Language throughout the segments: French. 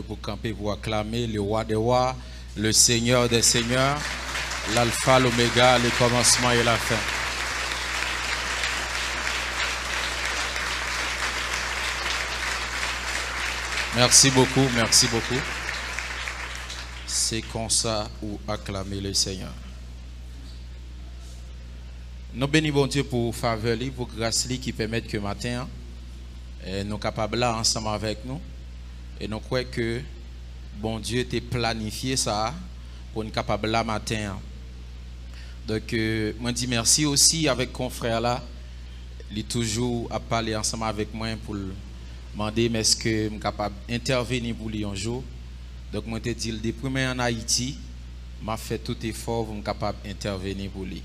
Pour camper, pour acclamer le roi des rois, le Seigneur des seigneurs, l'alpha, l'oméga, le commencement et la fin. Merci beaucoup, merci beaucoup. C'est comme ça où acclamer le Seigneur. Nous bénissons Dieu pour faveur, pour grâce qui permet que matin, nous sommes capables là ensemble avec nous. Et nous croyons que bon Dieu t'a planifié ça pour nous capables là matin. Donc, moi dis merci aussi avec mon frère là. Il est toujours à parler ensemble avec moi pour demander est-ce que je suis capable d'intervenir pour lui un jour. Donc, moi te dit depuis en Haïti, m'a fait tout effort pour être capable d'intervenir pour lui.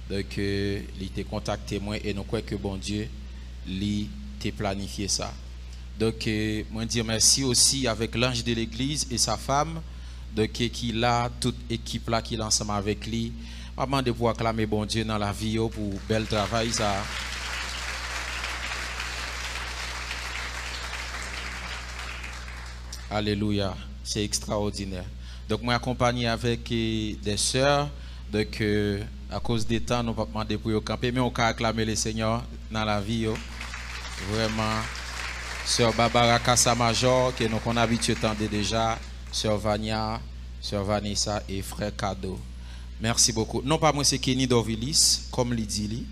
Donc, il t'a contacté moi et nous croyons que bon Dieu lui t'a planifié ça. Donc, moi dire merci aussi avec l'ange de l'église et sa femme, donc qui là, toute équipe là qui est ensemble avec lui. Je demande de pouvoir acclamer bon Dieu dans la vie pour bel travail ça. Alléluia, c'est extraordinaire. Donc, moi accompagné avec des sœurs, donc à cause des temps, nous ne pouvons pas demander pour camper, mais on peut acclamer le Seigneur dans la vie. Vraiment. Sœur Barbara Kassamajor, que nous avons habitué déjà, Sœur Vania, Sœur Vanessa et Frère Cadeau. Merci beaucoup. Non pas moi, c'est Kenny Dorvilis, comme il dit.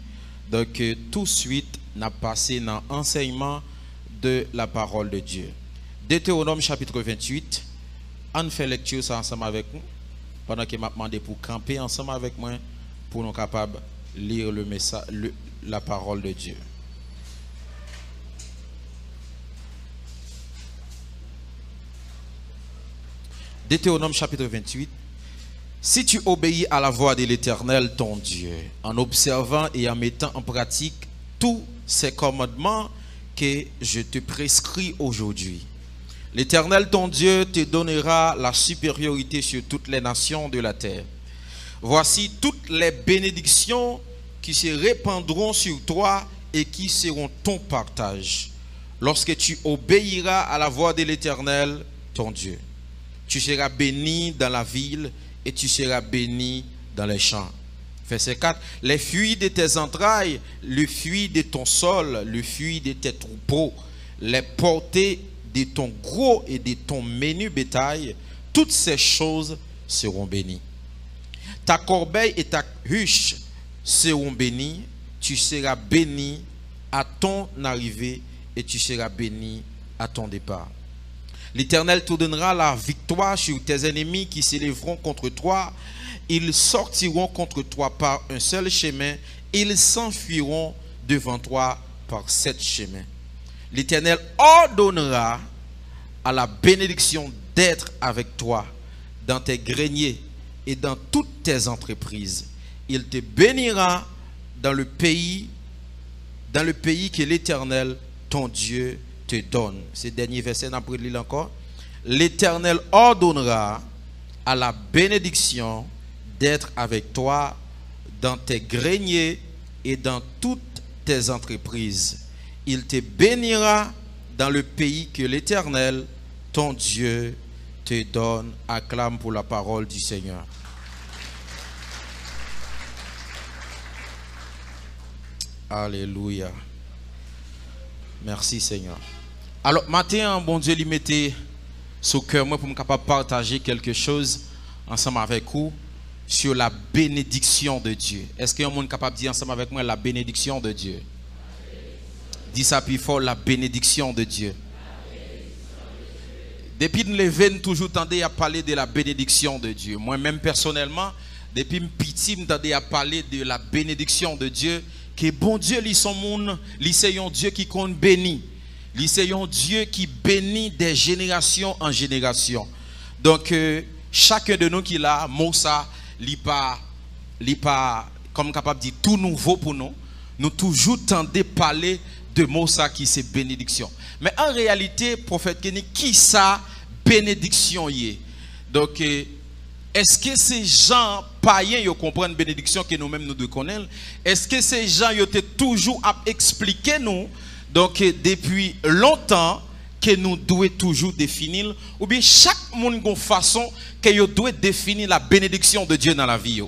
Donc, tout de suite, nous avons passé dans l'enseignement de la parole de Dieu. Deutéronome chapitre 28, on fait lecture ça ensemble avec nous, pendant que m'a demandé pour camper ensemble avec moi, pour nous capables de lire le message, la parole de Dieu. Deutéronome chapitre 28. Si tu obéis à la voix de l'Éternel ton Dieu, en observant et en mettant en pratique tous ces commandements que je te prescris aujourd'hui, l'Éternel ton Dieu te donnera la supériorité sur toutes les nations de la terre. Voici toutes les bénédictions qui se répandront sur toi et qui seront ton partage, lorsque tu obéiras à la voix de l'Éternel ton Dieu. Tu seras béni dans la ville et tu seras béni dans les champs. Verset 4. Les fruits de tes entrailles, le fruit de ton sol, le fruit de tes troupeaux, les portées de ton gros et de ton menu bétail, toutes ces choses seront bénies. Ta corbeille et ta huche seront bénies. Tu seras béni à ton arrivée et tu seras béni à ton départ. L'Éternel te donnera la victoire sur tes ennemis qui s'élèveront contre toi. Ils sortiront contre toi par un seul chemin. Ils s'enfuiront devant toi par 7 chemins. L'Éternel ordonnera à la bénédiction d'être avec toi dans tes greniers et dans toutes tes entreprises. Il te bénira dans le pays que l'Éternel, ton Dieu, te donne. Ce dernier verset, on peut lire encore. L'Éternel ordonnera à la bénédiction d'être avec toi dans tes greniers et dans toutes tes entreprises. Il te bénira dans le pays que l'Éternel, ton Dieu, te donne. Acclame pour la parole du Seigneur. Alléluia. Merci Seigneur. Alors, matin, bon Dieu, lui mettait sur cœur moi pour me capable partager quelque chose ensemble avec vous sur la bénédiction de Dieu. Est-ce qu'il y a un monde capable de dire ensemble avec moi la bénédiction de Dieu? Dis ça plus fort, la bénédiction de Dieu. Depuis nous lever, toujours tendé à parler de la bénédiction de Dieu. Moi-même personnellement, depuis petit, je à parler de la bénédiction de Dieu. Que bon Dieu, lui son monde, lui c'est un Dieu qui compte béni. Lui c'est un Dieu qui bénit des générations en génération. Donc chacun de nous qui l'a, Moussa, lui pas comme capable de dire tout nouveau pour nous. Nous toujours tendez parler de Moussa qui c'est bénédiction. Mais en réalité, prophète Kenny, qui ça bénédiction y est? Donc est-ce que ces gens païens ils comprennent la bénédiction que nous-mêmes nous connaissons? Est-ce que ces gens ils ont toujours à expliquer nous donc depuis longtemps que nous devons toujours définir, ou bien chaque monde a une façon que nous devons définir la bénédiction de Dieu dans la vie.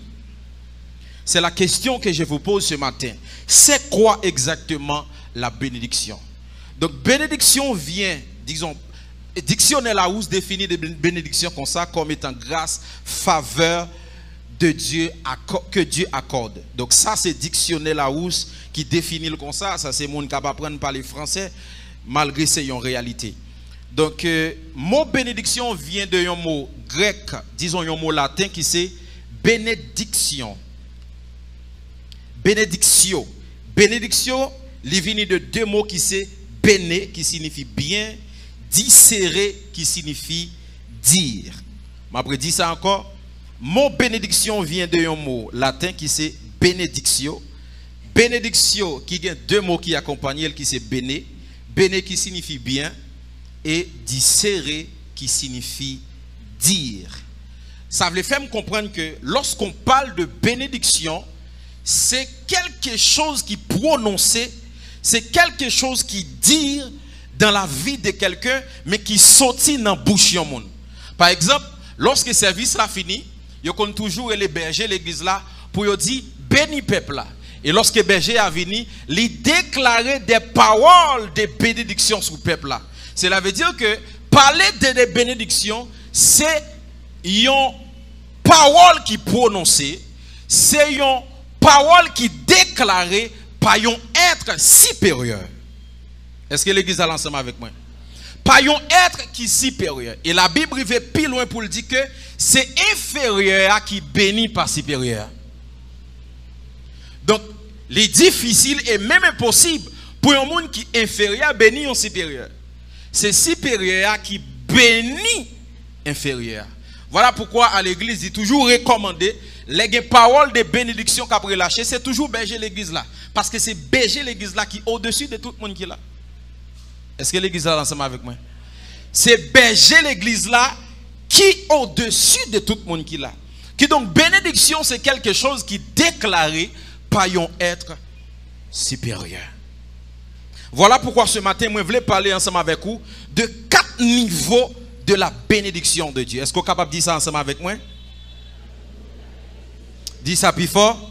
C'est la question que je vous pose ce matin. C'est quoi exactement la bénédiction? Donc, bénédiction vient, disons, dictionnaire Larousse définit de bénédiction comme ça, comme étant grâce, faveur de Dieu que Dieu accorde. Donc ça c'est dictionnaire Larousse qui définit comme ça. Ça c'est monde capable d'apprendre à parler français malgré c'est en réalité. Donc mot bénédiction vient de un mot grec, disons un mot latin qui c'est bénédiction. Bénédiction. Bénédiction, il vient de deux mots qui c'est béné qui signifie bien, dicere qui signifie dire. M'après dit ça encore. Mot bénédiction vient de un mot latin qui c'est benedictio. Benedictio qui a deux mots qui accompagnent qui c'est béné. Béné qui signifie bien et dicere qui signifie dire. Ça veut faire me comprendre que lorsqu'on parle de bénédiction, c'est quelque chose qui prononcer, c'est quelque chose qui dire dans la vie de quelqu'un, mais qui sortit dans la bouche de monde. Par exemple, lorsque le service là fini, il y a toujours les bergers l'église là pour dire béni peuple là. Et lorsque le berger a venu, il déclarait des paroles de bénédiction sur le peuple là. Cela veut dire que parler de bénédiction, c'est une parole qui prononcée, c'est une parole qui déclarée par un être supérieur. Est-ce que l'église a l'ensemble avec moi? Par un être qui est supérieur. Et la Bible va plus loin pour le dire que c'est inférieur qui bénit par supérieur. Donc, les difficiles et même impossible pour un monde qui est inférieur bénir un supérieur. C'est supérieur qui bénit inférieur. Voilà pourquoi à l'église, il est toujours recommandé les paroles de bénédiction qu'après lâcher, c'est toujours berger l'église là. Parce que c'est berger l'église là qui est au-dessus de tout le monde qui est là. Est-ce que l'église est ensemble avec moi? C'est berger l'église là qui est au-dessus de tout le monde qui est là. Qui donc bénédiction c'est quelque chose qui est déclaré par un être supérieur. Voilà pourquoi ce matin, moi je voulais parler ensemble avec vous de 4 niveaux de la bénédiction de Dieu. Est-ce que vous êtes capable de dire ça ensemble avec moi? Dis ça plus fort.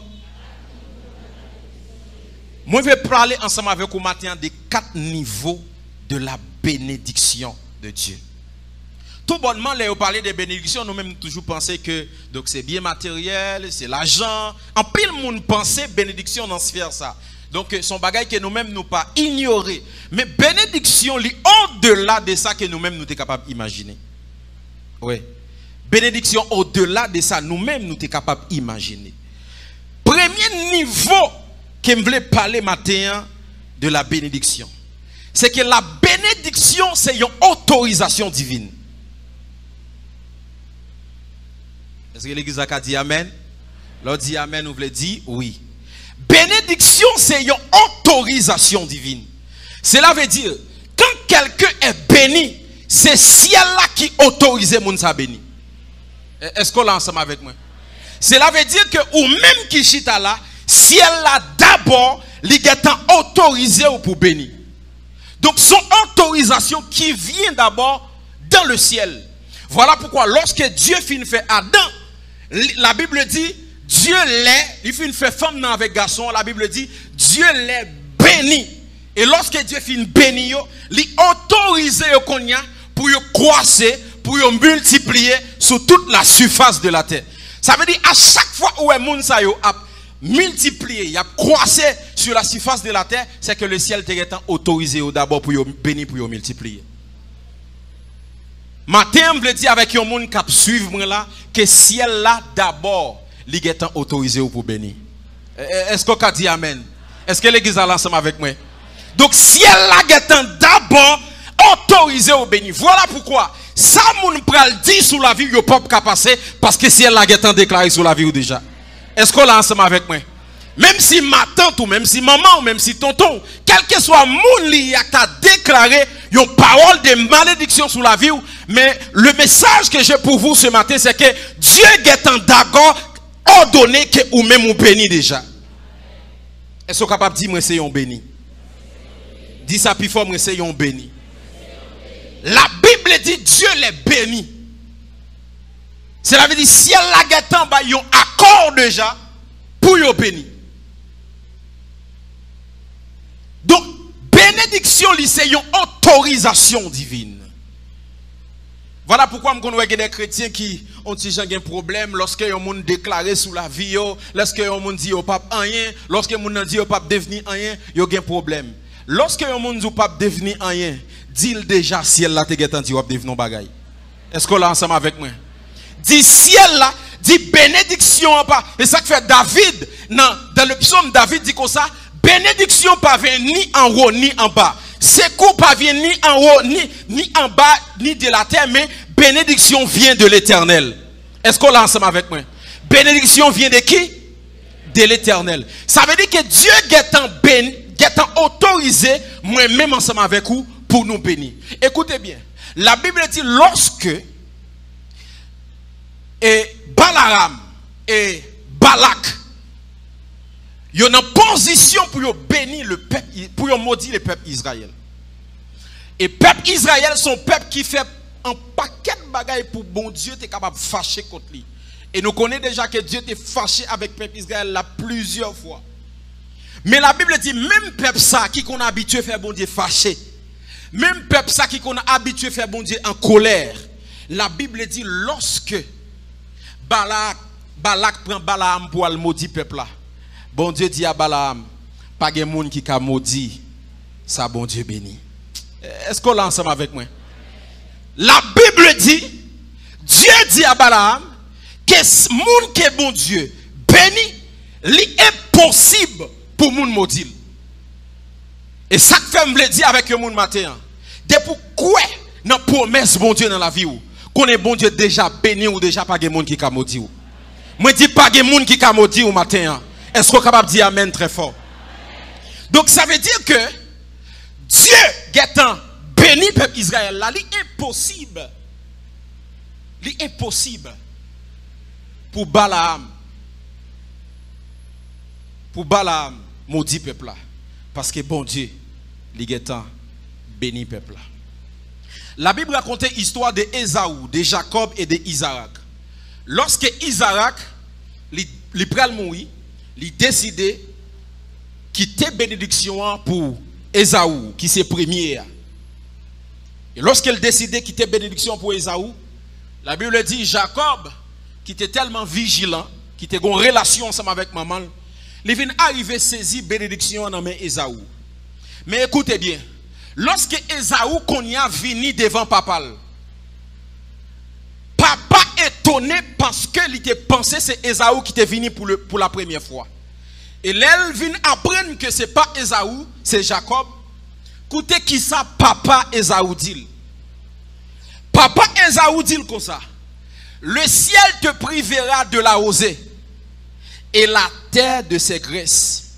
Moi je vais parler ensemble avec vous matin de 4 niveaux de la bénédiction de Dieu. Tout bonnement, là, on parle de bénédiction, nous-mêmes toujours pensons que c'est bien matériel, c'est l'argent. En pile, monde pensait bénédiction dans ce faire ça. Donc, son bagage que nous-mêmes nous pas ignorer. Mais bénédiction, lit au-delà de ça que nous-mêmes nous sommes capables d'imaginer. Oui. Bénédiction au-delà de ça, nous-mêmes nous sommes capables d'imaginer. Premier niveau que je voulais parler matin de la bénédiction. C'est que la bénédiction, c'est une autorisation divine. Est-ce que l'église a dit amen? L'on dit amen, vous voulez dire oui. Bénédiction, c'est une autorisation divine. Cela veut dire, quand quelqu'un est béni, c'est ciel là qui autorise moun sa béni. Est-ce qu'on l'a ensemble avec moi? Cela veut dire que, ou même qui chita là, ciel là d'abord, il est autorisé pour bénir. Donc, son autorisation qui vient d'abord dans le ciel. Voilà pourquoi, lorsque Dieu finit fait Adam, la Bible dit, Dieu l'est, il finit fait femme avec garçon, la Bible dit, Dieu l'est béni. Et lorsque Dieu finit béni, il autorise pour croître, pour multiplier sur toute la surface de la terre. Ça veut dire, à chaque fois où un monde a multiplié, il a croissé sur la surface de la terre, c'est que le ciel est autorisé d'abord pour bénir, pour multiplier. Matin, je veux dire avec un monde qui suit là, que le ciel là d'abord, il est autorisé pour bénir. Est-ce qu'on a dit amen? Est-ce que l'église est ensemble avec moi? Donc, ciel là est d'abord autorisé au bénir. Voilà pourquoi, ça, moun pral dit sur la vie, il n'y a pas de passer, parce que ciel là est déclaré sur la vie déjà. Est-ce qu'on l'a ensemble avec moi? Même si ma tante ou même si maman ou même si tonton, quel que soit moun li a déclaré une parole de malédiction sur la vie, mais le message que j'ai pour vous ce matin, c'est que Dieu est d'accord ordonné que ou même ou béni déjà. Est-ce que vous êtes capable de dire moi c'est un béni? Dis ça plus fort, moi c'est un béni. La Bible dit Dieu les bénit. Cela veut dire si elle la guettant, bah, ils ont accord déjà pour y bénir. Donc, bénédiction, c'est une autorisation divine. Voilà pourquoi je connais des chrétiens qui ont un problème lorsque les gens déclaré sous la vie, lorsque les gens disent au pape rien, lorsque les gens disent au pape devenir rien, ils ont un problème. Lorsque les gens disent au pape devenir rien, dis-le déjà si elle l'a dit au pape devenir bagay. Est-ce qu'on l'a ensemble avec moi? Dit ciel là, dit bénédiction pas. Et ça que fait David, dans le psaume, David dit comme ça, bénédiction pas vient ni en haut ni en bas. Secours pas vient ni en haut ni en bas ni de la terre, mais bénédiction vient de l'Éternel. Est-ce qu'on l'a ensemble avec moi? Bénédiction vient de qui? De l'Éternel. Ça veut dire que Dieu est autorisé, moi-même ensemble avec vous, pour nous bénir. Écoutez bien, la Bible dit lorsque Balaam et Balak, ils ont une position pour bénir le peuple, pour maudire le peuple Israël. Et le peuple Israël, son peuple qui fait un paquet de bagailles pour bon Dieu, est capable de fâcher contre lui. Et nous connaissons déjà que Dieu était fâché avec le peuple Israël là plusieurs fois. Mais la Bible dit, même peuple ça qui qu'on a habitué à faire bon Dieu fâché, même peuple ça qui qu'on a habitué à faire bon Dieu en colère, la Bible dit, lorsque Balak prend Balaam pour le maudire peuple là, bon Dieu dit à Balaam, pas de monde qui a maudit, ça bon Dieu béni. Est-ce qu'on l'a ensemble avec moi? La Bible dit, Dieu dit à Balaam, que ce monde qui est bon Dieu béni, il est possible pour monde maudit. Et ça que fait me dire avec le monde matin, depuis quoi dans la promesse bon Dieu dans la vie où qu'on est bon Dieu déjà béni ou déjà pas de monde qui a maudit. Moi dis pas de monde qui a maudit au matin. Est-ce qu'on est capable de dire amen très fort? Donc ça veut dire que Dieu étant béni peuple Israël là, il est impossible pour Balaam maudit peuple là, parce que bon Dieu il étant béni peuple là. La Bible raconte l'histoire de Ésaü, de Jacob et de Isaac. Lorsque Isaac il pral mourir, il décidé quitter bénédiction pour Ésaü qui c'est premier. Et lorsqu'il décidé quitter bénédiction pour Ésaü, la Bible dit Jacob qui était tellement vigilant, qui était en relation ensemble avec maman, il vient arriver saisir bénédiction dans main Ésaü. Mais écoutez bien, lorsque Ésaü konya vini devant papa, papa étonné parce que il était pensé c'est Ésaü qui était venu pour la première fois. Et l'elle vient apprendre que c'est pas Ésaü, c'est Jacob. Écoutez qui ça papa Ésaü dit. Papa Ésaü dit comme ça. Le ciel te privera de la rosée et la terre de ses graisses.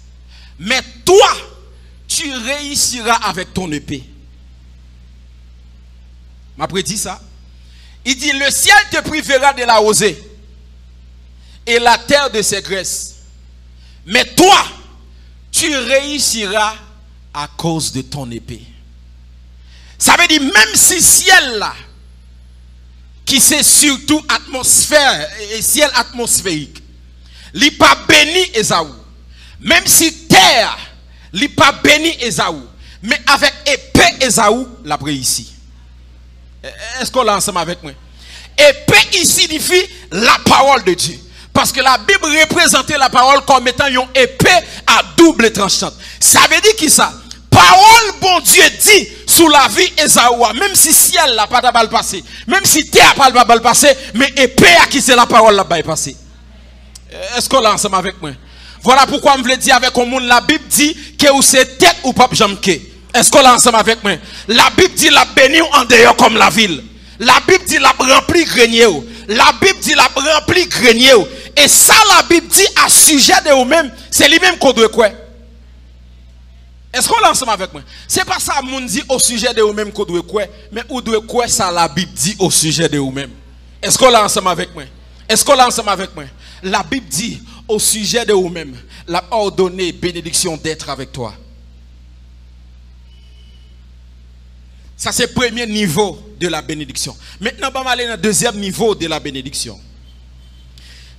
Mais toi, tu réussiras avec ton épée. M'a prédit ça. Il dit le ciel te privera de la rosée et la terre de ses graisses. Mais toi, tu réussiras à cause de ton épée. Ça veut dire même si ciel là, qui c'est surtout atmosphère et ciel atmosphérique, il n'est pas béni Ésaü. Même si terre, il n'est pas béni Ésaü. Mais avec épée Ésaü, la réussi. Est-ce qu'on l'a ensemble avec moi? Épée ici signifie la parole de Dieu. Parce que la Bible représentait la parole comme étant une épée à double tranchante. Ça veut dire qui ça? Parole bon Dieu dit sous la vie Ésaü, même si ciel n'a pas de balle passé, même si terre n'a pas de balle passé, mais épée à qui c'est la parole là bas passé. Est-ce qu'on l'a ensemble avec moi? Voilà pourquoi je veux dire avec le monde, la Bible dit que ou c'est tête ou pas jambe. Est-ce qu'on l'a ensemble avec moi? La Bible dit la béni en dehors comme la ville. La Bible dit la rempli grenier. La Bible dit la rempli grenier. Et ça la Bible dit à sujet de vous-même, c'est lui-même qu'on doit quoi? Est-ce qu'on l'a ensemble avec moi? C'est pas ça qu'on dit au sujet de vous-même qu'on doit quoi, mais où doit quoi ça la Bible dit au sujet de vous-même? Est-ce qu'on l'a ensemble avec moi? Est-ce qu'on l'a ensemble avec moi? La Bible dit au sujet de vous-même, l'a ordonné bénédiction d'être avec toi. Ça, c'est le premier niveau de la bénédiction. Maintenant, on va aller dans le deuxième niveau de la bénédiction.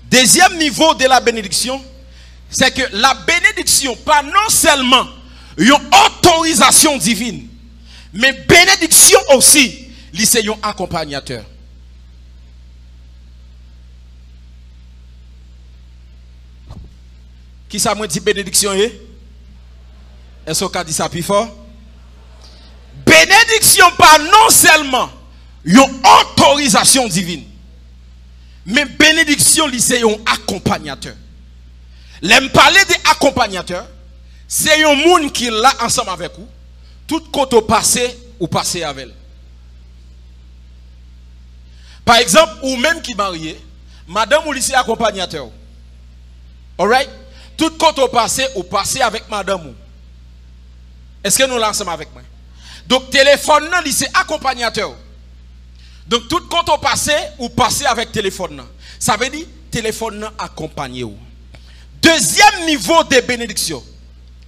Deuxième niveau de la bénédiction, c'est que la bénédiction, pas non seulement une autorisation divine, mais bénédiction aussi, c'est un accompagnateur. Qui ça m'a dit bénédiction? Est-ce qu'on a dit ça plus fort? Bénédiction pas non seulement une autorisation divine, mais bénédiction c'est un accompagnateur. L'aime parler d'accompagnateur, c'est un monde qui est là ensemble avec vous. Tout côté passé ou passé avec elle. Par exemple, ou même qui marié, madame ou lycée accompagnateur. Alright? Tout côté passé ou passé avec madame. Est-ce que nous l'ensemble avec moi? Donc téléphone non, c'est accompagnateur. Donc tout côté passé ou passé avec téléphone. Ça veut dire téléphone non accompagné. Deuxième niveau de bénédiction,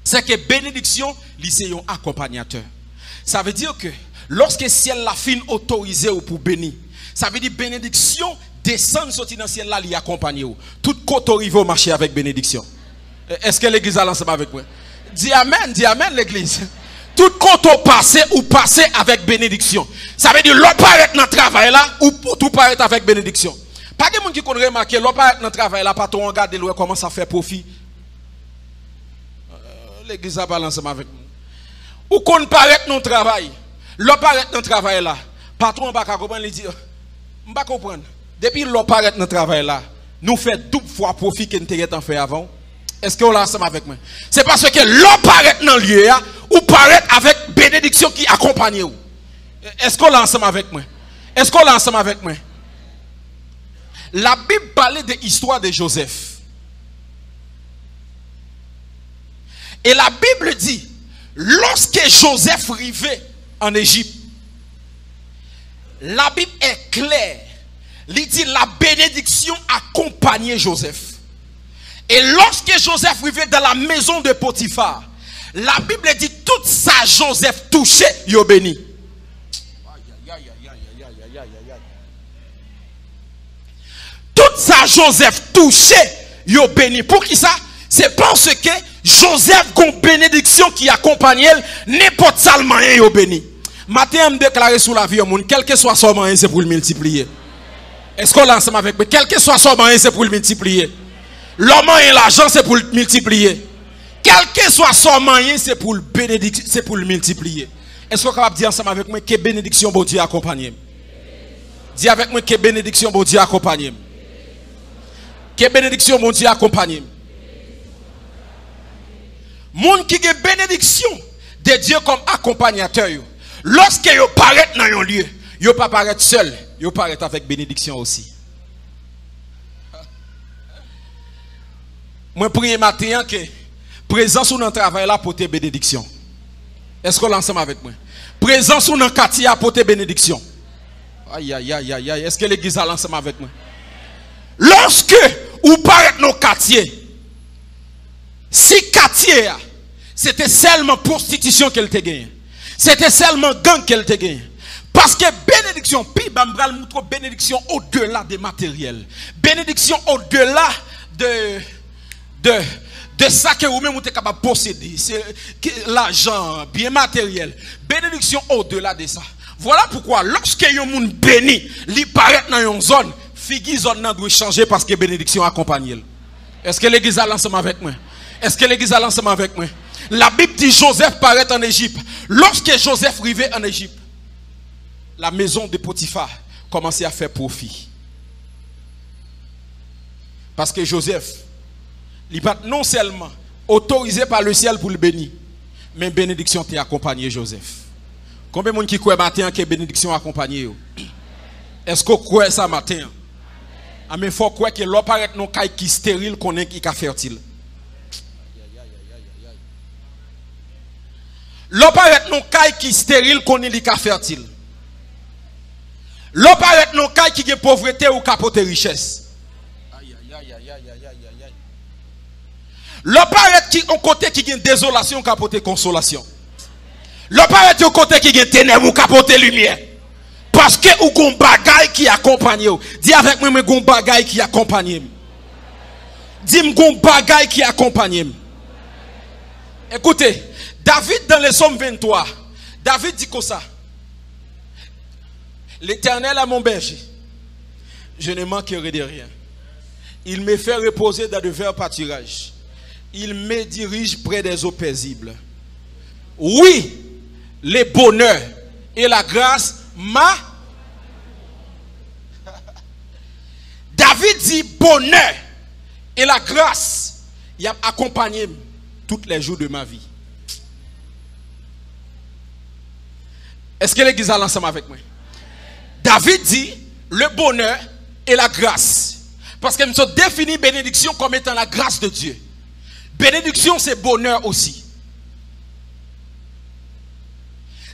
c'est que bénédiction, c'est un accompagnateur. Ça veut dire que lorsque ciel la fin autorisé pour bénir, ça veut dire bénédiction descend sortir dans ciel là, il accompagne. Tout côté arrive au marché avec bénédiction. Est-ce que l'église a lancé avec moi? Dis amen l'église. Tout côté passé ou passé avec bénédiction. Ça veut dire l'autre paraît dans le travail là ou tout paraît avec bénédiction. Pas de monde qui connaît remarqué l'autre paraît dans le travail là, pas tout regarder comment ça fait profit. L'église a pas lancé avec moi. Ou qu'on paraît dans le travail. L'autre paraît dans le travail là. Patron pas comprendre, il dit on pas comprendre. Depuis l'autre paraît dans le travail là, nous fait double fois profit que nous t'avons fait avant. Est-ce que vous l'avez ensemble avec moi? C'est parce que l'on paraît dans le lieu, ou paraît avec bénédiction qui accompagne vous. Est-ce que vous l'avez ensemble avec moi? Est-ce que vous l'avez ensemble avec moi? La Bible parlait de l'histoire de Joseph. Et la Bible dit, lorsque Joseph arrivait en Égypte, la Bible est claire. Il dit la bénédiction accompagnait Joseph. Et lorsque Joseph arrivait dans la maison de Potiphar, la Bible dit tout ça Joseph touchait, il est béni. Tout ça Joseph touchait, il est béni. Pour qui ça? C'est parce que Joseph a une bénédiction qui accompagne n'importe quel moyen il est béni. Matin, je déclare sur la vie au monde, quel que soit son moyen, c'est pour le multiplier. Est-ce qu'on l'a ensemble avec moi? Quel que soit son moyen, c'est pour le multiplier. L'homme et l'argent, c'est pour le multiplier. Quel que soit son moyen, c'est pour le bénédiction, c'est pour le multiplier. Est-ce qu'on est capable de dire ensemble avec moi que bénédiction bon Dieu accompagne? Dis avec moi que bénédiction bon Dieu accompagne. Que bénédiction bon Dieu accompagne. Monde qui a bénédiction de Dieu comme accompagnateur, lorsque vous paraît dans un lieu, vous ne pas paraître seul, vous paraît avec bénédiction aussi. Moi, prie matin que présence ou dans le travail là pour tes bénédictions. Est-ce qu'on l'ensemble avec moi? Présence ou dans le quartier pour tes bénédictions. Aïe, aïe, aïe, aïe, aïe. Est-ce que l'église a l'ensemble avec moi? Lorsque vous paraît dans le quartier, si quartier, c'était seulement prostitution qu'elle te gagne. C'était seulement gang qu'elle te gagne. Parce que bénédiction, puis bambral montre bénédiction au-delà des matériels. Bénédiction au-delà de ça que vous-même êtes capable de posséder. C'est l'argent, bien matériel. Bénédiction au-delà de ça. Voilà pourquoi, lorsque un monde béni, il paraît dans une zone, figure zone doit changer parce que bénédiction accompagne. Est-ce que l'église a l'ensemble avec moi? Est-ce que l'église a l'ensemble avec moi? La Bible dit Joseph paraît en Égypte. Lorsque Joseph arrivait en Égypte, la maison de Potiphar commençait à faire profit. Parce que Joseph, il n'est non seulement autorisé par le ciel pour le bénir, mais bénédiction t'a accompagné Joseph. Combien de gens qui croient matin que bénédiction a accompagné? Est-ce que vous croyez ça matin? Mais il faut croire que l'on paraît non qui stérile qu'on est qui fertile. L'on paraît non qui stérile qu'on est qui fertile. L'on paraît non qui a pauvreté ou capote richesse. L'on paraît qui on côté qui a désolation capote consolation. Le pas au côté qui est ténèbres ou capoter lumière. Parce que ou gon bagay qui accompagne. Dis avec moi gon bagay qui accompagne. Dis gon bagay qui accompagne. Écoutez, David dans le psaume 23, David dit comme ça. L'Éternel est mon berger. Je ne manquerai de rien. Il me fait reposer dans de verts pâturages. Il me dirige près des eaux paisibles. Oui, le bonheur et la grâce m'a. David dit bonheur et la grâce, il a accompagné tous les jours de ma vie. Est-ce que l'église a l'ensemble avec moi? David dit le bonheur et la grâce. Parce que nous avons défini bénédiction comme étant la grâce de Dieu. Bénédiction, c'est bonheur aussi.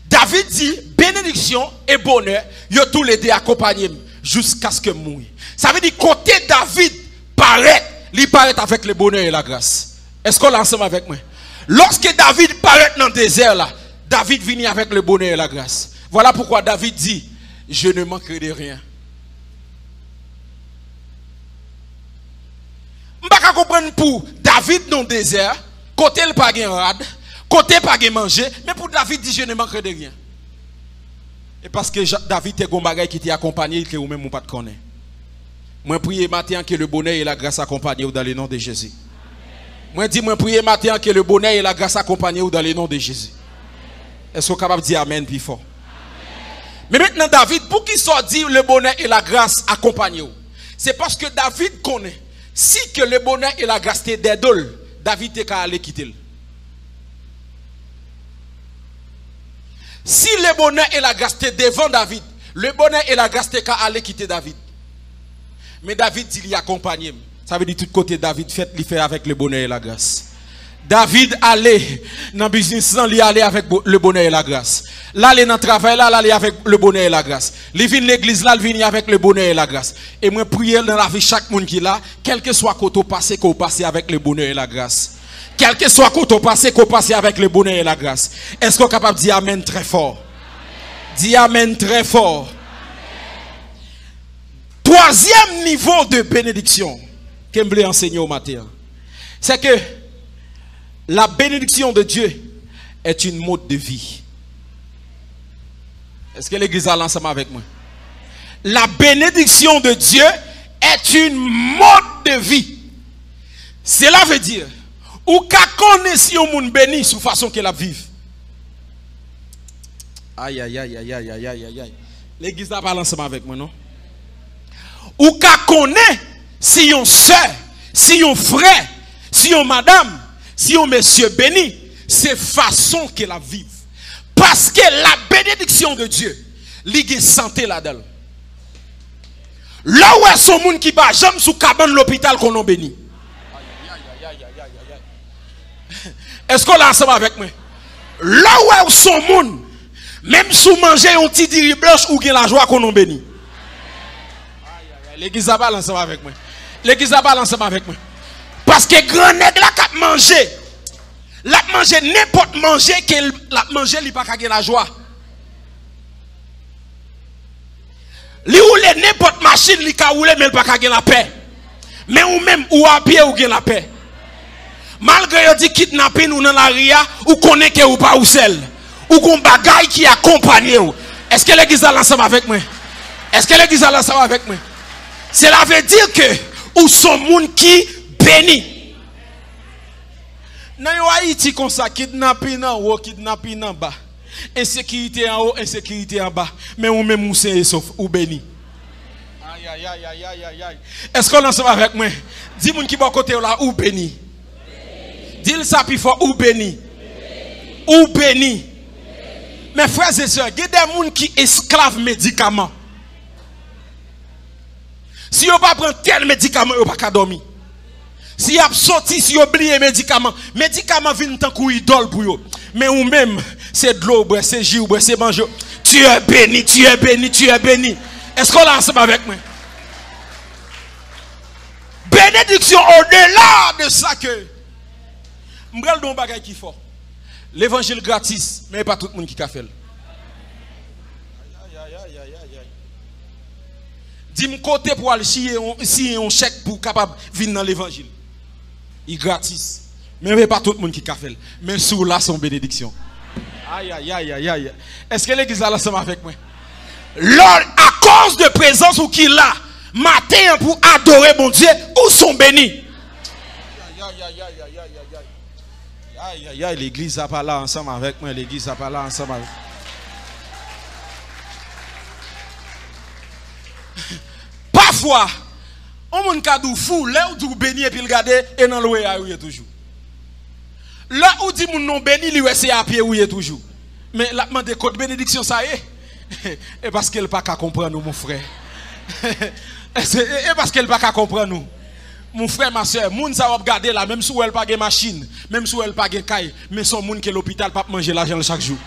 David dit bénédiction et bonheur, ils ont tous les deux accompagnés jusqu'à ce que mouille. Ça veut dire côté David paraît, il paraît avec le bonheur et la grâce. Est-ce qu'on est ensemble avec moi? Lorsque David paraît dans le désert là, David vient avec le bonheur et la grâce. Voilà pourquoi David dit, je ne manquerai de rien. Je ne peux pas comprendre pour David dans le désert, côté le pas de rade, côté pas de manger, mais pour David dit, je ne manquerai de rien. Et parce que David est un bagage qui t'a accompagné, que vous-même vous pas de connaître. Moi prie matin que le bonheur et la grâce accompagnent dans le nom de Jésus. Moi dis moi prie matin que le bonheur et la grâce accompagnent dans le nom de Jésus. Est-ce que vous êtes capable de dire amen plus fort? Mais maintenant David, pour qu'il soit dit le bonheur et la grâce accompagnent, c'est parce que David connaît. Si que le bonheur et la grâce étaient des dol, David était qu'à aller quitter. Si le bonheur et la grâce étaient devant David, le bonheur et la grâce étaient qu'à aller quitter David. Mais David dit il y accompagne. Ça veut dire tout côté David fait il fait avec le bonheur et la grâce. David allait dans le business, il allait avec le bonheur et la grâce. Là, il est dans le travail, là, il allait avec le bonheur et la grâce. Il vient l'église, là, il vient avec le bonheur et la grâce. Et moi, prier dans la vie chaque monde qui est là, quel que soit côté passé, qu'on passe avec le bonheur et la grâce. Quel que soit côté passé, qu'on passe avec le bonheur et la grâce. Est-ce qu'on est capable de dire amen très fort? Dis amen très fort. Troisième niveau de bénédiction que je voulais enseigner au matin, c'est que la bénédiction de Dieu est une mode de vie. Est-ce que l'église a l'ensemble avec moi? La bénédiction de Dieu est une mode de vie. Cela veut dire, ou qu'à connaître si on monde béni sous façon qu'elle a vive. Aïe, aïe, aïe, aïe, aïe, aïe, aïe, aïe. L'église n'a pas l'ensemble avec moi, non? Ou qu'à connaître si on soeur, si on frère, si on madame, si on monsieur béni, c'est façon qu'elle a vive. Parce que la bénédiction de Dieu, il y a santé là-dedans. Là où est son monde qui bat, j'aime sous cabane l'hôpital qu'on a béni. Est-ce qu'on est ensemble avec moi? Là où est son monde, même sous manger un petit diri blanche ou bien la joie qu'on a béni. L'église a pas ensemble avec moi. L'église a pas ensemble avec moi. Parce que grand nègre la cap manger. La manger n'importe manger qu'elle la manger il pas gagner la joie. Li roule n'importe machine li ka roule mais il pas gagner la paix. Mais ou même ou à pied ou gagne la paix. Malgré yo dit kidnapping ou dans la ria ou connaît que ou pas ou seul. Ou gon bagay qui accompagne ou. Est-ce que l'église a ensemble avec moi? Est-ce que l'église a ensemble avec moi? Cela veut dire que ou son monde qui béni. Nan yo Haïti comme ça kidnapping en haut, kidnapping en bas. Insécurité en haut, insécurité en bas. Mais ou même ou c'est sauf ou béni. Aïe aïe aïe aïe aïe aïe. Est-ce qu'on ensemble avec moi? Dis moun qui bon côté là ou béni. Dis ça puis fort ou béni. Ou béni. Mes frères et sœurs, il y a des gens qui esclavent médicaments. Si vous ne pas prendre tel médicament, vous ne pas dormir. Si vous sorti, si vous oubliez médicaments, médicaments viennent tant qu'on idole pour vous. Mais ou même, c'est de l'eau, c'est jus, c'est manger. Tu es béni, tu es béni, tu es béni. Est-ce qu'on l'a ensemble avec moi? Bénédiction au-delà de ça que. Je vais vous dire un bagage qui est fort. L'évangile gratis, mais pas tout le monde qui a fait. Dis-moi côté pour aller chier un chèque pour capable venir dans l'évangile. Il est gratis. Mais pas tout le monde qui a fait. Mais sous là son bénédiction. Aïe aïe aïe aïe aïe. Est-ce que l'église a ensemble avec moi? Lors à cause de présence ou qu'il a matin pour adorer mon Dieu ou sont bénis. Aïe aïe aïe aïe aïe aïe aïe aïe. L'église a pas là ensemble avec moi. L'église a pas là ensemble avec moi. Parfois, on moun kadou fou, là où tu béni et puis le garder et dans l'oué à oué toujours. Là où dit moun non béni, lui c'est à pied oué toujours. Mais la demande de code bénédiction ça y est. Et parce qu'elle pas qu'à comprendre nous mon frère. Et parce qu'elle pas qu'à comprendre nous. Mon frère, ma soeur, moun ça va regarder là même si elle pas de machine, même si elle pas de caille, mais son moun qui l'hôpital pas manger l'argent chaque jour.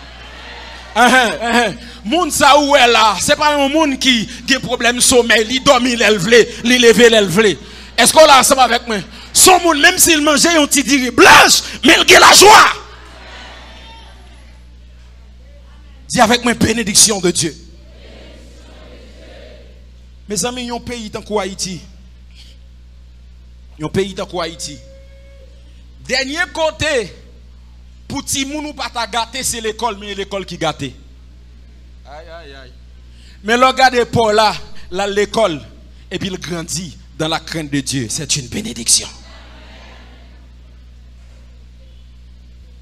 Moun sa ou est là, c'est pas un moun qui a problème sommeil, il dormi, il vle, il lever, il vle. Est-ce qu'on l'a ensemble avec moi? Son moun même s'il mangeait un petit diri blanche, mais il a la joie. Dis avec moi bénédiction de Dieu. Mes amis, yon pays tant qu'Haïti. Yon pays tant qu'Haïti. Dernier côté pour ti moun ou pas ta gâté, c'est l'école, mais l'école qui gâte. Aïe, aïe, aïe. Mais le gars de Paul là, l'école, et puis il grandit dans la crainte de Dieu. C'est une bénédiction.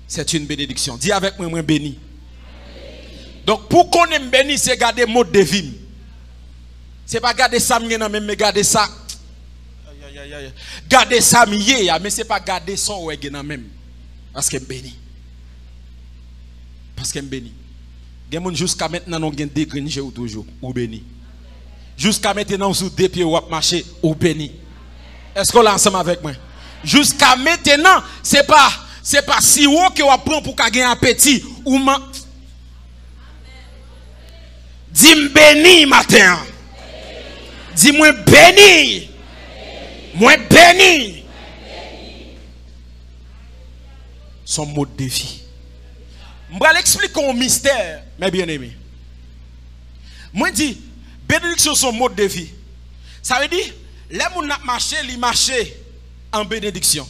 C'est une bénédiction. Dis avec moi, moi béni. Donc pour qu'on aime béni, c'est garder mode de vie. C'est pas garder ça, mais garder ça. Aïe, aïe, aïe. Garder ça, mais c'est pas garder son ou même. Parce que béni. Parce qu'elle béni. Jusqu'à maintenant, nous avons des gringes ou toujours, ou béni. Jusqu'à maintenant, sous des pieds ou à marcher, ou béni. Est-ce qu'on l'a ensemble avec moi? Jusqu'à maintenant, c'est pas si haut que on prend pour gagner un appétit ou dis-moi béni matin. Dis-moi béni. Moi béni. Son mode de vie. Je vais l'expliquer un mystère, mes bien-aimés. Moi, je dis, bénédiction, son mode de vie. Ça veut dire, les gens qui marchent, ils marchent en bénédiction.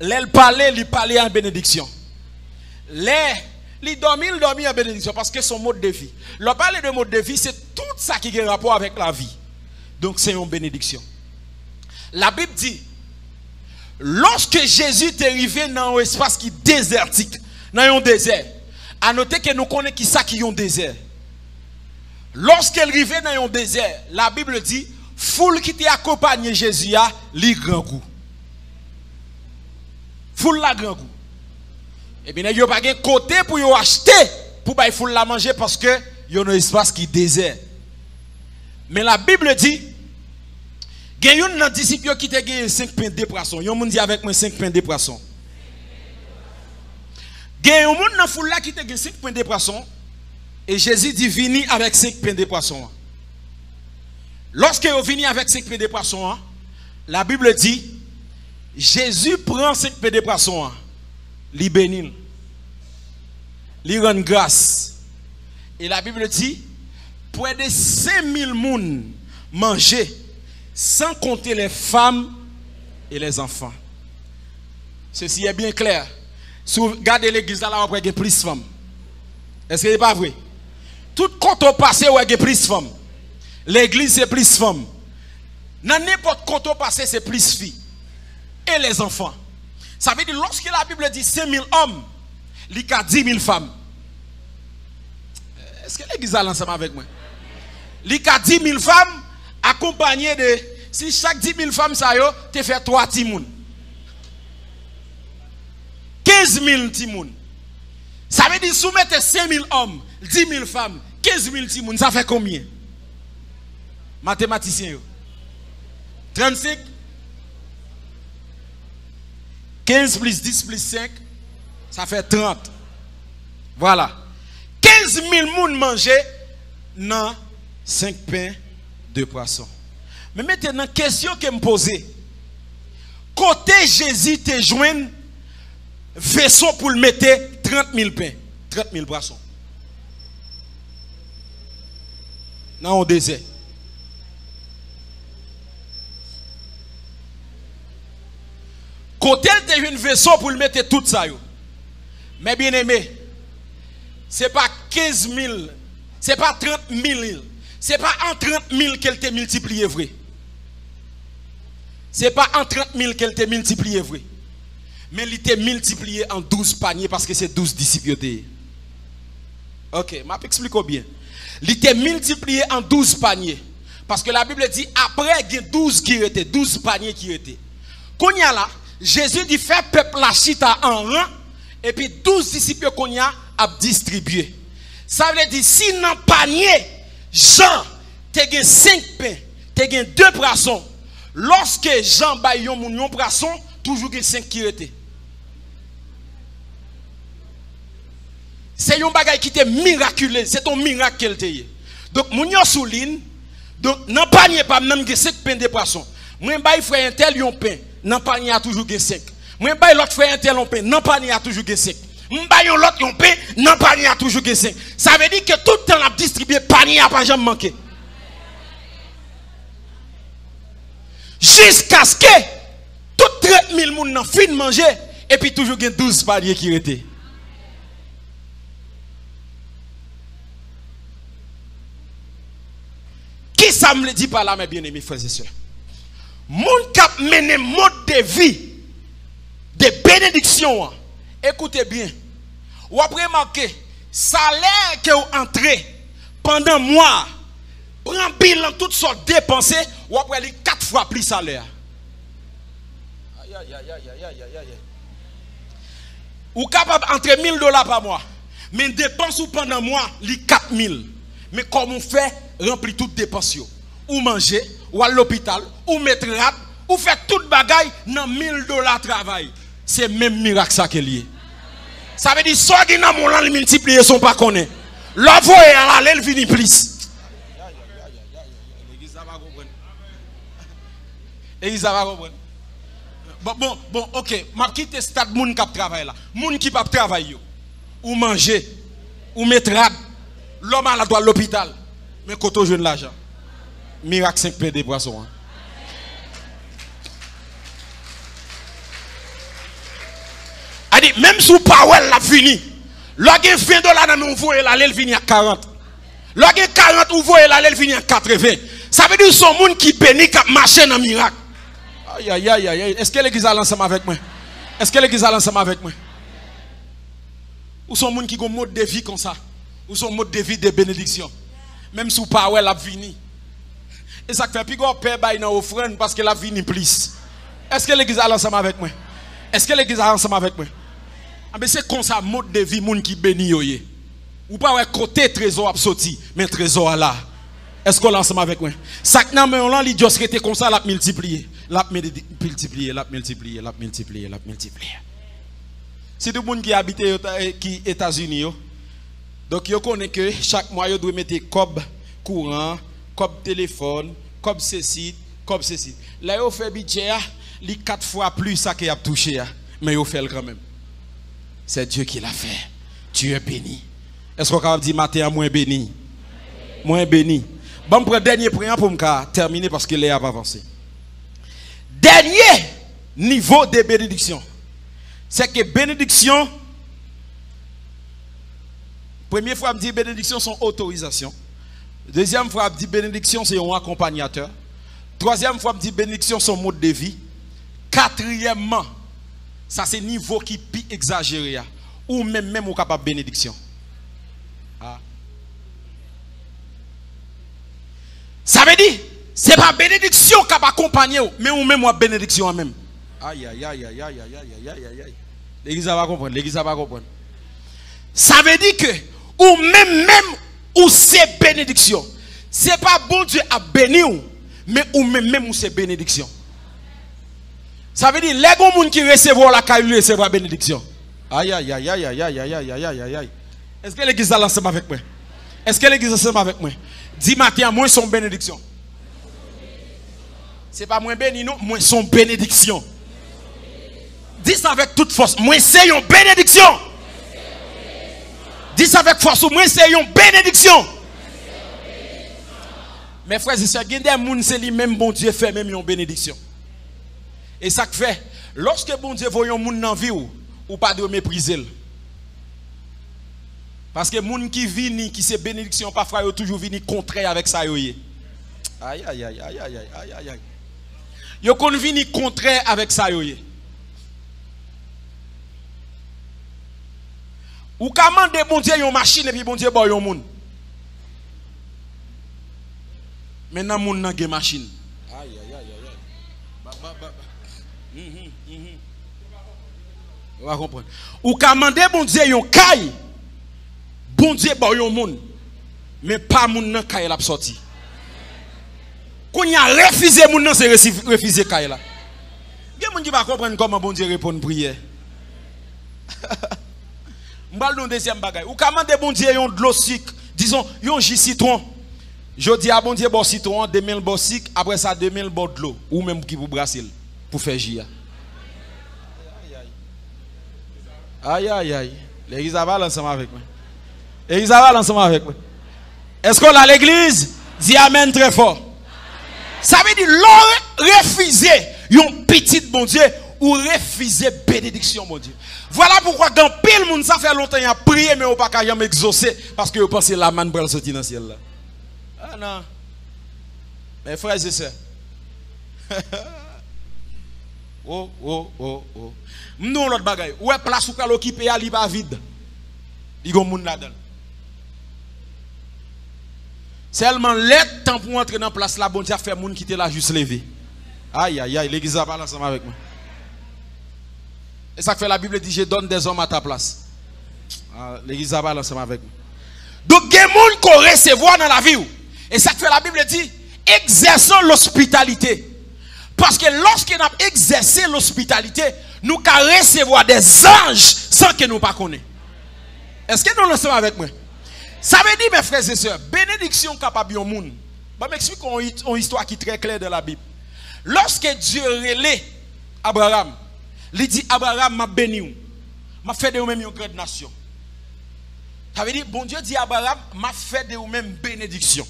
Les parlent, ils parlent en bénédiction. Les dorment, ils dorment en bénédiction parce que son mode de vie. Le parler de mode de vie, c'est tout ça qui a rapport avec la vie. Donc, c'est une bénédiction. La Bible dit, lorsque Jésus est arrivé dans un espace qui est désertique, dans un désert, à noter que nous connaissons qui ça qui est un désert. Lorsqu'elle arrivait dans un désert, la Bible dit, foule qui t'a accompagné Jésus a li grand goût. Foule la grand goût. Et bien, il n'y a pas de côté pour y acheter pour bailler foule la manger parce que il y a un espace qui est désert. Mais la Bible dit, il y a un disciple qui t'a gagné 5 pains de poissons. Il y a un monde dit avec moi 5 pains de poissons. Il y a un monde dans la foule là qui t'a gagné 5 pains de poissons. Et Jésus dit, venez avec 5 pains de poissons. Lorsque vous venez avec 5 pains de poissons, la Bible dit, Jésus prend 5 pains de poissons, il bénit, il rend grâce. Et la Bible dit, près de 5000 personnes manger, sans compter les femmes et les enfants. Ceci est bien clair. Si vous regardez l'église là, on a plus de femmes. Est-ce que ce n'est pas vrai? Tout compte au passé, on a plus de femmes. L'église, c'est plus de femmes. Dans n'importe compte au passé, c'est plus de filles. Et les enfants. Ça veut dire, lorsque la Bible dit 5000 hommes, il y a 10 000 femmes. Est-ce que l'église a l'ensemble avec moi? Il y a 10 000 femmes accompagnées de. Si chaque 10 000 femmes, ça y est, tu fais 3 timouns. 15 000 timouns. Ça veut dire, soumettez 5 000 hommes, 10 000 femmes, 15 000 timouns, ça fait combien? Mathématiciens. 35. 15 plus 10 plus 5, ça fait 30. Voilà. 15 000 personnes mangées dans 5 pains de poisson. Mais maintenant, question que me poser. Côté Jésus te joint vaisseau pour le mettre 30 000 pains, 30 000 poissons. Dans le désert. Côté il y a un vaisseau pour le mettre tout ça. Mais bien aimé, ce n'est pas 15 000, ce n'est pas 30 000, ce n'est pas en 30 000 qu'elle t'a multiplié vrai. Ce n'est pas en 30 000 qu'elle t'a multiplié vrai. Mais il t'a multiplié en 12 paniers parce que c'est 12 disciples. Ok, je m'explique bien. Il t'a multiplié en 12 paniers. Parce que la Bible dit après il y a 12 qui étaient, 12 paniers qui étaient. Quand il y a là, Jésus dit fait peuple la chita en rang et puis 12 disciples qu'on y a distribué. Ça veut dire si dans le panier, Jean, tu as 5 pains, tu as 2 poissons. Lorsque Jean baille un poisson, toujours 5 qui étaient. C'est un bagage qui était miraculeux, c'est un miracle qu'elle était. Donc moun souligne, donc dans le panier pas même 5 pains de poisson. Moi baille frère un tel yon pain. Dans le panier a toujours 5. Moi, je l'autre frère un tel on pain. Dans le panier a toujours 5. Moi, je l'autre on pain. Dans le panier a toujours 5. Ça veut dire que tout le temps, on a distribué panier a pas jamais manqué. Jusqu'à ce que tout 30 000 personnes n'ont fini de manger. Et puis toujours 12 paniers qui étaient. Qui ça me le dit par là, mes bien-aimés frères et sœurs? Moun kap mène mode de vie de bénédiction. Écoutez bien. Ou après remarquer salaire que vous entrez pendant mois, prend bilan toutes sortes dépensées, ou après les 4 fois plus salaire. Aïe aïe aïe aïe aïe aïe aïe. Ou capable d'entrer $1000 par mois, mais dépense ou pendant mois, les 4000. Mais comme on fait remplir toutes dépenses, ou manger, ou à l'hôpital, ou mettre rap, ou faire toute bagaille dans $1000 travail. C'est même miracle ça qui est lié. Ça veut dire soit qui dans mon land multiplier son pas connaît. L'envoi est à l'aile vini plus. L'église va comprendre. Bon, ok, m'a quitté stade moun qui travaille là. Moun qui pas travailler ou manger ou mettre rap. L'homme à la doit l'hôpital. Mais quand on jeune l'argent. Miracle 5 pains de poisson. Hein. Adi, même sous Powell la fini. Lorsque $20 dans mon voie, elle vient à 40. Lorsque 40 ou voie, elle vient à 80. Ça veut dire que son monde qui bénit qui marche dans miracle. Aïe aïe aïe aïe. Est-ce que l'église a ensemble avec moi? Est-ce que l'église a ensemble avec moi? Ou son monde qui a un mode de vie comme ça? Ou son mode de vie de bénédiction? Même sous Powell la fini. Et ça fait plus qu'on paie dans offrande parce que la vie n'est plus. Est-ce que l'église a ensemble avec moi? Est-ce que l'église a ensemble avec moi? Ah ben c'est comme ça mode de vie moun qui béni yoye. Ou pas ouais côté trésor a sorti, mais trésor là. Est-ce qu'on ensemble avec moi? Ça nan mais on là li juste était comme ça l'a multiplier, l'a multiplier, l'a multiplier, l'a multiplier, l'a multiplier. C'est tout monde qui habite qui États-Unis yo. Donc yo connaît que chaque mois yo doit mettre cob courant, cob téléphone, cob ceci, cob ceci. Là yo fait budget li 4 fois plus ça qu'il a touché mais yo fait quand même. C'est Dieu qui l'a fait. Dieu est béni. Est-ce qu'on peut dire matin moins béni? Moins béni. Bon, pour le dernier prière pour me terminer parce qu'il est avancé. Dernier niveau de bénédiction. C'est que bénédiction, première fois, je dis bénédiction, c'est autorisation. Deuxième fois, je dis bénédiction, c'est un accompagnateur. Troisième fois, je dis bénédiction, c'est un mode de vie. Quatrièmement, ça c'est niveau qui est exagéré. Ou même capable de bénédiction. Ah. Ça veut dire, c'est pas bénédiction qui va accompagner, mais ou même bénédiction même. Aïe, aïe, aïe, aïe, aïe, aïe, aïe, aïe, aïe. L'église va comprendre, l'église va comprendre. Ça veut dire que, ou même, ou c'est bénédiction. C'est pas bon Dieu à bénir, mais ou même, ou c'est bénédiction. Ça veut dire, les gens qui recevront la caille, recevront la bénédiction. Aïe, aïe, aïe, aïe, aïe, aïe, aïe, aïe, aïe, aïe. Est-ce que l'église est ensemble avec moi? Est-ce que l'église est ensemble avec moi? Dis matin, moi, son bénédiction. C'est pas moins béni, non, moi, son bénédiction. Dis ça avec toute force. Moi, c'est une bénédiction. Dis ça avec force, moi c'est une bénédiction. Mes frères et sœurs, il y a des gens c'est lui-même bon Dieu fait même une bénédiction. Et ça fait, lorsque bon Dieu voit un monde dans la vie, ou pas de mépriser. Parce que les gens qui viennent, qui c'est bénédiction, parfois ils toujours viennent contraire avec ça. Aïe, aïe, aïe, aïe, aïe, aïe, aïe, aïe. Ils viennent contraire avec ça. Ou comment de bon Dieu une machine et puis bon Dieu boy un monde. Maintenant monde n'a pas machine. Aïe aïe aïe aïe. On va comprendre. Ou comment de bon Dieu une caille. Bon Dieu boy un monde. Mais pas monde n'a caille l'a sorti. Quand il a refusé monde c'est refuser caille là. Il y a monde qui va comprendre comment bon Dieu répond prière. M'bal don deuxième bagay. Ou comment de bon Dieu yon de l'eau sucre, disons yon jus citron. Je dis à bon Dieu bon citron, 2000 bon sucre, après ça 2000 bon de l'eau ou même qui vous brasser pour faire jus. Aïe aïe aïe. L'église va ensemble avec moi. L'église va ensemble avec moi. Est-ce qu'on a l'église? Dis amen très fort. Ça veut dire l'on refuser yon petit bon Dieu ou refuser bénédiction mon Dieu. Voilà pourquoi dans pile monde ça fait longtemps y a prié mais on pas jamais exaucer parce que vous pensez la manne pour sortir dans le ciel là. Ah non. Mes frères et sœurs. Oh. Nous l'autre bagaille. Ouais place où qu'à l'occuper ali pas vide. Il y a monde là-dedans. Seulement le temps pour entrer dans place là bon Dieu fait monde qui était là juste levé. Aïe aïe aïe l'église va pas ensemble avec moi. Et ça fait la Bible dit je donne des hommes à ta place. L'église va pas ensemble avec moi. Donc il y a des gens qu'on recevoir dans la vie. Et ça fait la Bible dit exerçons l'hospitalité. Parce que lorsqu'on a exercé l'hospitalité, nous pouvons recevoir des anges sans que nous ne connaissions. Est-ce que nous sommes avec moi? Ça veut dire, mes frères et sœurs, bénédiction capable au monde. Je m'explique une histoire qui est très claire dans la Bible. Lorsque Dieu relève Abraham, il dit Abraham m'a béni, m'a fait de vous-même une grande nation. Ça veut dire, bon Dieu dit Abraham m'a fait de vous-même bénédiction.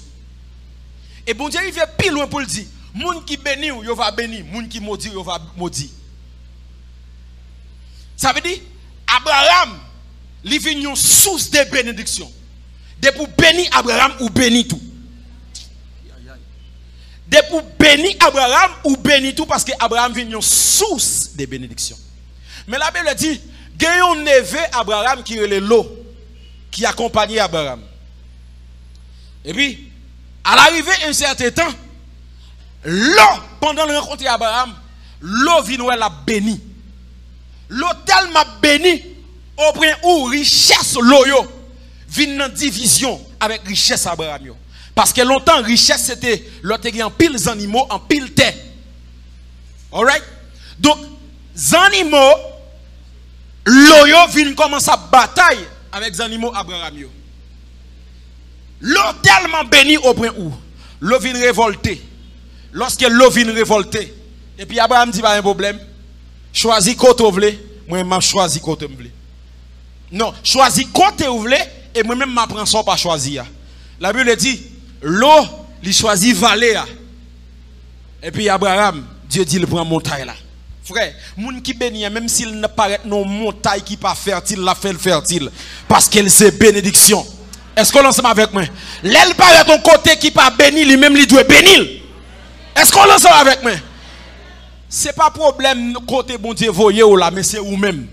Et bon Dieu il fait pile loin pour le dire. Moun qui béni, il va bénir. Moun qui maudit, il va maudit. Ça veut dire, Abraham, il vient une source de bénédiction. De pour bénir Abraham ou bénir tout. De pour bénir Abraham ou bénir tout parce que Abraham vient une source de bénédiction. Mais la Bible dit, il y a un neveu Abraham qui est l'eau, qui accompagnait Abraham. Et puis, à l'arrivée un certain temps, l'eau, pendant le rencontre d'Abraham, l'eau vient la béni. L'eau tellement béni, au point où richesse l'eau vient en division avec richesse Abraham. Parce que longtemps, richesse c'était l'autre en pile animaux, en pile terre. Alright? Donc, les animaux, l'eau vient commencer à bataille avec les animaux Abraham. L'eau tellement béni au point où l'eau vient révolter. Lorsque l'eau vient révolter, et puis Abraham dit pas un problème, choisis côté vous voulez, moi-même choisis côté vous voulez. Non, choisis côté vous voulez, et moi-même je prends ça pas choisir. La Bible dit, l'eau, il choisit vallée. Et puis Abraham, Dieu dit, il prend montagne là. Frère, moun qui bénit, même s'il ne paraît non montagne qui pas fertile, la fait fertile. Parce qu'elle c'est bénédiction. Est-ce qu'on l'ensemble avec moi? L'elle paraît ton côté qui pas béni, lui-même, il doit bénir. Est-ce qu'on l'ensemble avec moi? Ce n'est pas problème côté bon Dieu voyez ou là, mais c'est vous-même.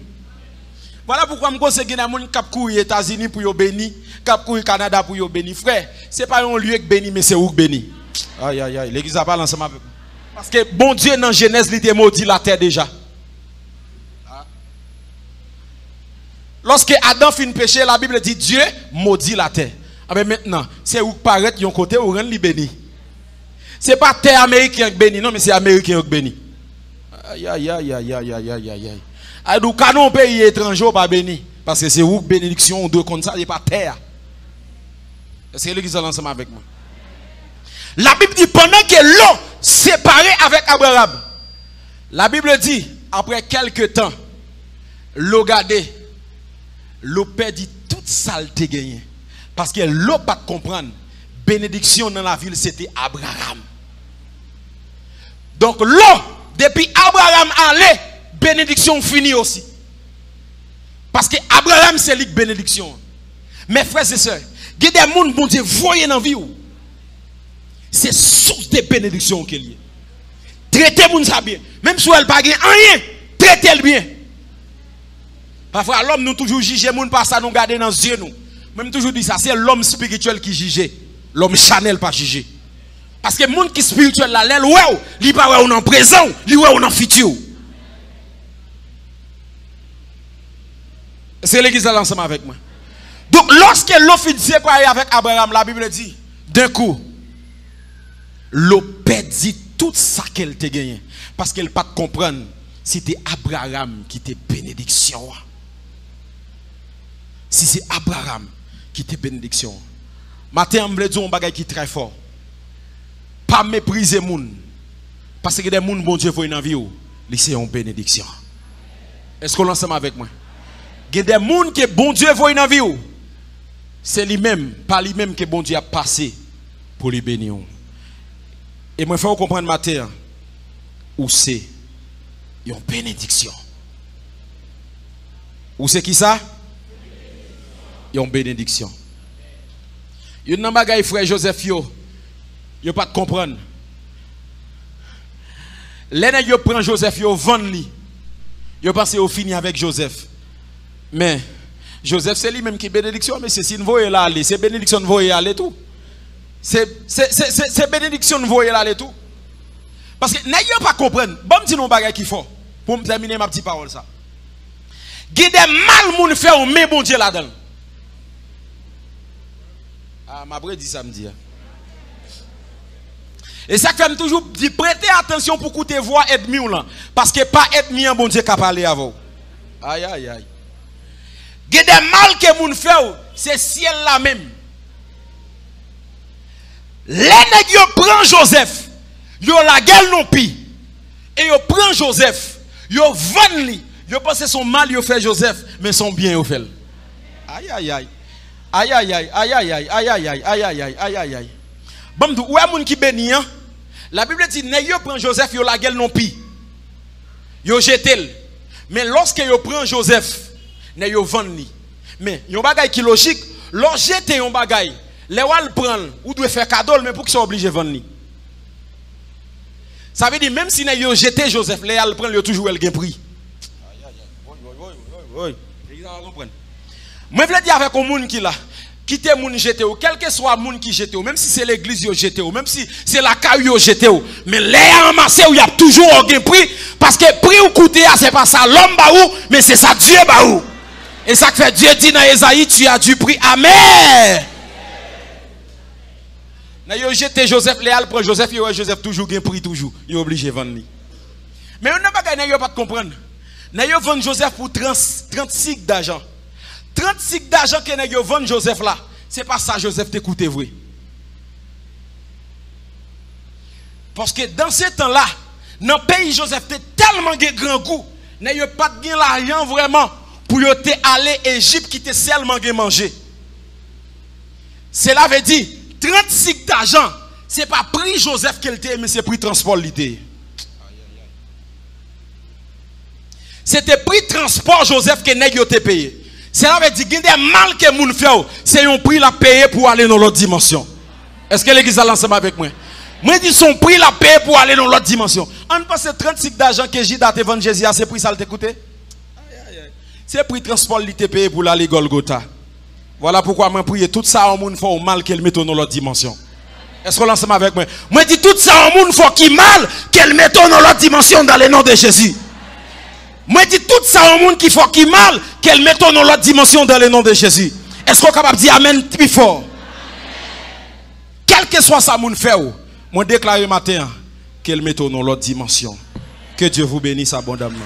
Voilà pourquoi je conseille que les gens qui courent aux États-Unis pour y bénir, qui courent au Canada pour y bénir. Frère, ce n'est pas un lieu qui bénit, mais c'est où qui bénit. Aïe, aïe, aïe. L'église a pas l'ensemble avec moi. Parce que bon Dieu dans Genèse, il a maudit la terre déjà. Lorsque Adam finit péché, la Bible dit Dieu maudit la terre. Ah ben maintenant, c'est où paraît yon côté où rend li béni. C'est pas terre américaine qui béni, non, mais c'est américain qui béni. Aïe, aïe, aïe, aïe, aïe, aïe, aïe, aïe. Ah, donc, quand on pays étranger, pas béni. Parce que c'est où bénédiction, on doit comme ça, c'est pas terre. Est-ce que l'église est ensemble avec moi? La Bible dit pendant que l'eau séparée avec Abraham, la Bible dit, après quelques temps, l'eau gardé, l'eau perdit tout ça le te gagné. Parce que l'autre pas comprendre. Bénédiction dans la ville, c'était Abraham. Donc là, depuis Abraham allait, bénédiction finie aussi. Parce que Abraham c'est lui bénédiction. Mes frères et sœurs, il y a des gens bon Dieu voyez dans la vie. C'est source de bénédiction qu'il y a. Traitez moun ça bien. Même si elle n'a pas rien, traitez-le bien. Parfois l'homme nous toujours juge moun par ça nous garder dans les yeux nous. Même toujours dit ça, c'est l'homme spirituel qui juge. L'homme Chanel pas juger. Parce que monde qui spirituel là, l'aile ouais, li pas ouais on en présent, li ouais on en futur. C'est l'église ensemble avec moi. Donc lorsque l'eau fit séparer avec Abraham, la Bible dit d'un coup l'eau perdit tout ça qu'elle te gagné parce qu'elle pas comprendre si c'était Abraham qui était bénédiction. Si c'est Abraham qui était bénédiction. Matin, on veut dire un bagage qui est très fort. Pas mépriser les gens. Parce que des gens, bon Dieu, voient dans la vie, c'est une bénédiction. Est-ce qu'on est ensemble avec moi? Il y a des gens que bon Dieu voit dans la vie, c'est lui-même, pas lui-même que bon Dieu a passé pour les bénir. Et moi, il faut comprendre matin, où c'est une bénédiction. Où c'est qui ça? Une bénédiction. Il y a un bagay frère Joseph yo pas de comprendre. L'année yo prend Joseph yo vend li. Yo pense au fini avec Joseph. Mais Joseph c'est lui même qui bénédiction mais c'est si nous voyons là aller, c'est bénédiction nous voyons aller tout. C'est bénédiction nous voyons là aller tout. Parce que n'ayez pas comprendre. Bon petit non bagay qui fort pour me terminer ma petite parole ça. Qui des mal moun fait au mais bon Dieu là-dedans. Ah, ma bré dit samedi. Et ça fait toujours dire prêtez attention pour écouter voix ennemi là parce que pas ennemi en bon Dieu qui a parlé avant. Aïe aïe aïe. Il y a des mal que moun fait c'est ciel là même. Les nèg yo prend Joseph, yo la gueule non pi et yo prend Joseph, yo vend li, yo pense son mal yo fait Joseph mais son bien yo fait. Aïe aïe aïe. Aïe aïe aïe aïe aïe aïe aïe aïe aïe aïe aïe aïe aïe aïe. Bon où est moun qui béni hein? La Bible dit ne yo prend Joseph yo la gueule non pi. Yo jetel. Mais lorsque yo prend Joseph, ne yo vend li. Mais yon bagay qui logique, l'on jete yon bagay, les wal prend ou doit faire cadeau mais pour qu'ils soient obligés vendre li. Ça veut dire même si ne yo jeté Joseph, les wal prend yo toujours el gen prix. Aïe aïe aïe. Oui. Moi, je veux dire avec un monde qui là, qui te moun jeté ou, quel que soit le monde qui jeté ou, même si c'est l'église qui jeté ou, même si c'est la caille qui jeté ou, mais les amassé ou, il y a toujours un prix, parce que prix ou coûté, c'est pas ça l'homme baou, mais c'est ça Dieu baou. Et ça fait Dieu dit dans Esaïe, tu as du prix. Amen. N'a yo jeté Joseph, Léal prend Joseph, Joseph toujours gain prix toujours, il est obligé de vendre. Mais on n'a pas de comprendre. N'a yo vendre Joseph pour 36 d'argent. 36 d'argent que nèg yo vend Joseph là, c'est pas ça Joseph t'écoute vrai. Parce que dans ce temps-là, dans le pays Joseph était tellement grand goût, nèg yo pas de l'argent vraiment pour yo te aller Égypte qui te seulement manger. Cela veut dire 36 d'argent, c'est pas prix Joseph qu'elle était mais c'est prix transport l'idée. C'était prix transport Joseph que nèg yo te payé. Cela veut dire qu'il y a des mal que moun fait, c'est un prix la payer pour aller dans l'autre dimension. Est-ce que l'église est ensemble avec moi? Moi dis son prix la payer pour aller dans l'autre dimension. On passe 36 d'argent que j'ai daté vendre Jésus, c'est prix ça le t'écouter? C'est prix transport li te payé pour aller Golgotha. Voilà pourquoi moi prier tout ça au monde faut mal qu'elle mette dans l'autre dimension. Est-ce qu'on est ensemble avec moi? Moi dis tout ça au monde faut qui mal qu'elle mette dans l'autre dimension dans le nom de Jésus. Moi dis tout ça au monde qui faut qui mal qu'elle mette dans l'autre dimension dans le nom de Jésus. Est-ce qu'on est capable de dire amen plus fort? Quel que soit ça moun fait, moi déclare matin qu'elle mette dans l'autre dimension. Que Dieu vous bénisse abondamment.